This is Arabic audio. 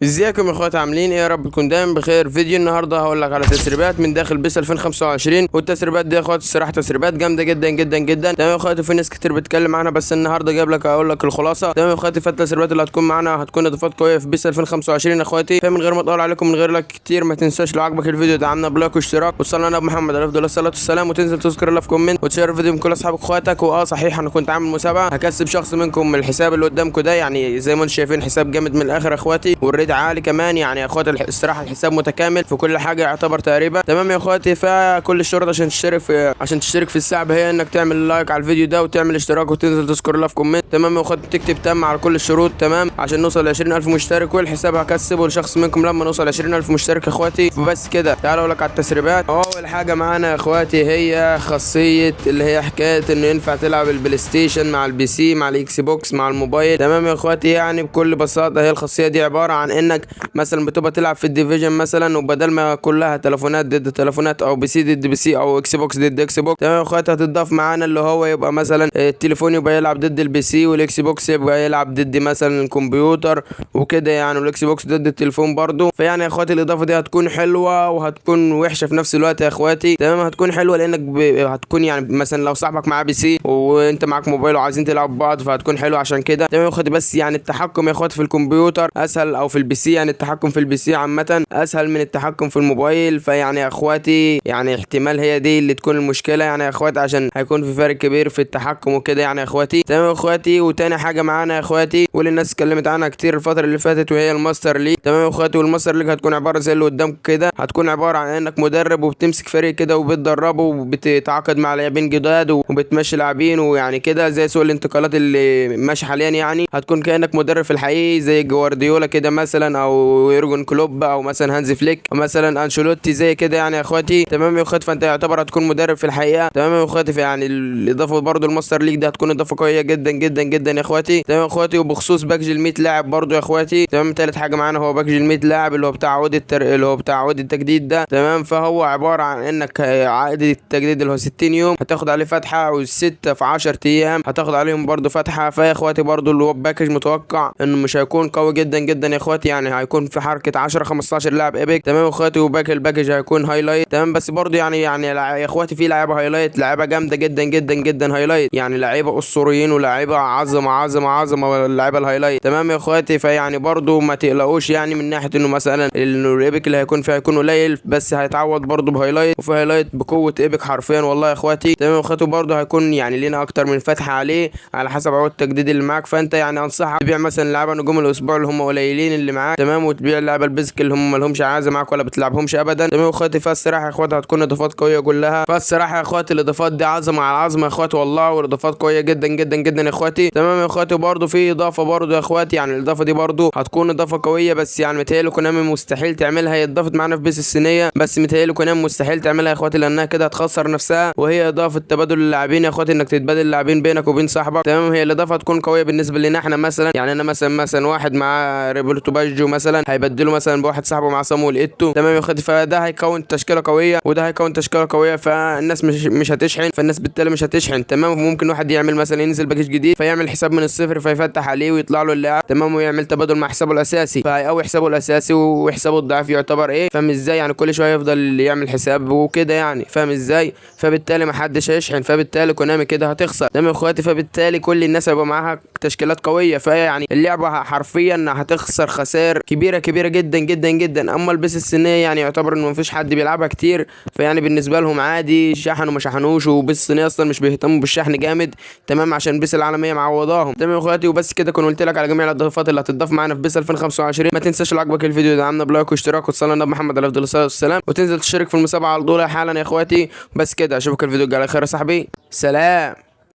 ازيكم يا اخواتي، عاملين ايه؟ يا رب تكون دايما بخير. فيديو النهارده هقول لك على تسريبات من داخل بيس 2025، والتسريبات دي يا اخواتي الصراحه تسريبات جامده جدا جدا جدا. تمام يا اخواتي، في ناس كتير بتتكلم عنها بس النهارده جايب لك اقول لك الخلاصه. تمام يا اخواتي، فالتسريبات اللي هتكون معانا هتكون اضافات قويه في بيس 2025 يا اخواتي. فمن غير ما اطول عليكم من غير لك كتير، ما تنساش لو عجبك الفيديو دعمنا بلايك واشتراك، وصلنا على محمد عليه افضل الصلاه والسلام، وتنزل تذكر الله في كومنت وتشير الفيديو من كل اصحابك واخواتك. صحيح انا كنت عامل مسابقه هكسب شخص منكم من الحساب اللي قدامكم ده، يعني زي ما انتم شايفين حساب جامد من الاخر يا اخواتي، والريت عالي كمان يعني يا اخواتي. الصراحه الحساب متكامل في كل حاجه يعتبر تقريبا. تمام يا اخواتي، فكل الشروط عشان تشترك في السحب هي انك تعمل لايك على الفيديو ده وتعمل اشتراك وتنزل تذكر الله في كومنت. تمام يا اخواتي، تكتب تم على كل الشروط تمام عشان نوصل ل 20000 مشترك، والحساب هكسبه لشخص منكم لما نوصل 20000 مشترك يا اخواتي. فبس كده تعالوا اقول لك على التسريبات. اول حاجه معانا يا اخواتي هي خاصيه اللي هي حكايه انه ينفع تلعب البلاي ستيشن مع البي سي مع الاكس بوكس مع الموبايل. تمام يا اخواتي، يعني بكل بساطه هي الخاصيه دي عباره عن انك مثلا بتبقى تلعب في الديفيجن مثلا، وبدل ما كلها تليفونات ضد تليفونات او بي سي ضد بي سي او اكس بوكس ضد اكس بوكس، تمام يا اخواتي، هتضاف معانا اللي هو يبقى مثلا التليفون يبقى يلعب ضد البي سي، والاكس بوكس يبقى يلعب ضد مثلا الكمبيوتر وكده يعني، والاكس بوكس ضد التليفون برضو. فيعني يا اخواتي الاضافه دي هتكون حلوه وهتكون وحشه في نفس الوقت يا اخواتي. تمام، هتكون حلوه لانك هتكون يعني مثلا لو صاحبك معاه بي سي وانت معاك موبايل وعايزين تلعبوا بعض فهتكون حلوه عشان كده. تمام يا اخواتي، بس يعني التحكم يا اخواتي في الكمبيوتر اسهل، او في البي سي يعني التحكم في البي سي عامه اسهل من التحكم في الموبايل. فيعني يا اخواتي يعني احتمال هي دي اللي تكون المشكله يعني يا اخواتي، عشان هيكون في فرق كبير في التحكم وكده يعني يا اخواتي. تمام يا اخواتي، وتاني حاجه معانا يا اخواتي واللي الناس اتكلمت عنها كتير الفتره اللي فاتت وهي الماستر ليج. تمام يا اخواتي، والماستر ليج هتكون عباره زي اللي قدامكم كده، هتكون عباره عن انك مدرب وبتمسك فريق كده وبتدربه وبتتعاقد مع لاعبين جداد وبتمشي لاعبين، ويعني كده زي سوق الانتقالات اللي ماشي حاليا يعني. هتكون كانك مدرب في الحقيقي زي جوارديولا كده مثلا، او يورجن كلوب، او مثلا هانزي فليك، او مثلا انشيلوتي زي كده يعني يا اخواتي. تمام يا اخواتي، فانت يعتبر هتكون مدرب في الحقيقه. تمام يا اخواتي، يعني الاضافه برضو الماستر ليج ده هتكون اضافه قويه جدا جدا جدا يا اخواتي. تمام يا اخواتي، وبخصوص باكج ال 100 لاعب برضو يا اخواتي. تمام، تالت حاجه معانا هو باكج ال 100 لاعب اللي هو بتاع عقود التجديد ده. تمام، فهو عباره عن انك عقد التجديد اللي هو 60 يوم هتاخد عليه فتحه، والسته في 10 ايام هتاخد عليهم برضو فتحه. فيا اخواتي برضو اللي هو باكج متوقع انه مش هيكون قوي جدا جدا يا اخواتي، يعني هيكون في حركه 10 15 لاعب ايبك. تمام يا اخواتي، وباقي الباكج هيكون هايلايت. تمام، بس برضو يعني يا اخواتي في لعيبه هايلايت، لعيبه جامده جدا جدا جدا هايلايت، يعني لعيبه اسطوريين ولاعيبه عظمه عظمه عظمه اللعيبه الهايلايت. تمام يا اخواتي، فيعني برضو ما تقلقوش يعني من ناحيه انه مثلا الايبك اللي هيكون فيه هيكون قليل، بس هيتعوض برضو بهايلايت، وفي هايلايت بقوه ايبك حرفيا والله يا اخواتي. تمام يا اخواتي، برضو هيكون يعني لينا اكتر من فتحه عليه على حسب عقود التجديد اللي معاك. فانت يعني انصحك تبيع مثلا لعيبه نجوم الاسبوع اللي هم قليلين اللي معاك، تمام، وتبيع اللعيبه البيزك اللي هم ما لهمش عازه معاك ولا بتلعبهمش ابدا. تمام يا اخواتي، فالصراحه يا اخواتي هتكون اضافات قويه كلها. فالصراحه يا اخواتي الاضافات دي عظمه على عظمه يا اخواتي والله، والاضافات قويه جدا جدا جدا يا اخواتي. تمام يا اخواتي، برضو في اضافه برضو يا اخواتي، يعني الاضافه دي برضو هتكون اضافه قويه، بس يعني متهيألي كونامي مستحيل تعملها. هي اتضافت معانا في بيس الصينيه بس متهيألي كونامي مستحيل تعملها يا اخواتي، لانها كده هتخسر نفسها. وهي اضافه تبادل اللاعبين يا اخواتي، انك تتبادل اللاعبين بينك وبين صاحبك. تمام، هي الاضافه هتكون قويه بالنسبه لنا احنا مثلا، يعني انا مثلا واحد مع روبرتو باجيو مثلا هيبدله مثلا بواحد صاحبه مع صامويل ايتو. تمام يا اخواتي، فده هيكون تشكيله قويه وده هيكون تشكيله قويه، فالناس مش هتشحن، فالناس بالتالي مش هتشحن. تمام، ممكن واحد يعمل مثلا ينزل باكج جديد فيعمل حساب من الصفر فيفتح عليه ويطلع له اللاعب، تمام، ويعمل تبادل مع حسابه الاساسي، فهيقوي حسابه الاساسي وحسابه الضعيف يعتبر ايه، فاهم ازاي؟ يعني كل شويه يفضل يعمل حساب وكده يعني، فاهم ازاي؟ فبالتالي محدش هيشحن، فبالتالي كونامي كده هتخسر. تمام يا اخواتي، فبالتالي كل الناس هيبقى معاها تشكيلات قويه، فيعني اللعبه حرفيا هتخسر خسائر كبيره كبيره جدا جدا جدا. اما البيس السنيه يعني يعتبر انه مفيش حد بيلعبها كتير، فيعني بالنسبه لهم عادي شحنوا ما شحنوش، وبيس السنيه اصلا مش بيهتموا بالشحن جامد، تمام، عشان بيس العالميه معوضاهم. تمام يا اخواتي، وبس كده كنت قلت لك على جميع الاضافات اللي هتضاف معانا في بيس 2025. ما تنساش لو عجبك الفيديو دعمنا بلايك واشتراك، وتصلي على محمد عليه افضل الصلاه والسلام، وتنزل تشترك في المسابقه على طول حالا يا اخواتي. بس كده اشوفك الفيديو الجاي على خير يا صاحبي، سلام.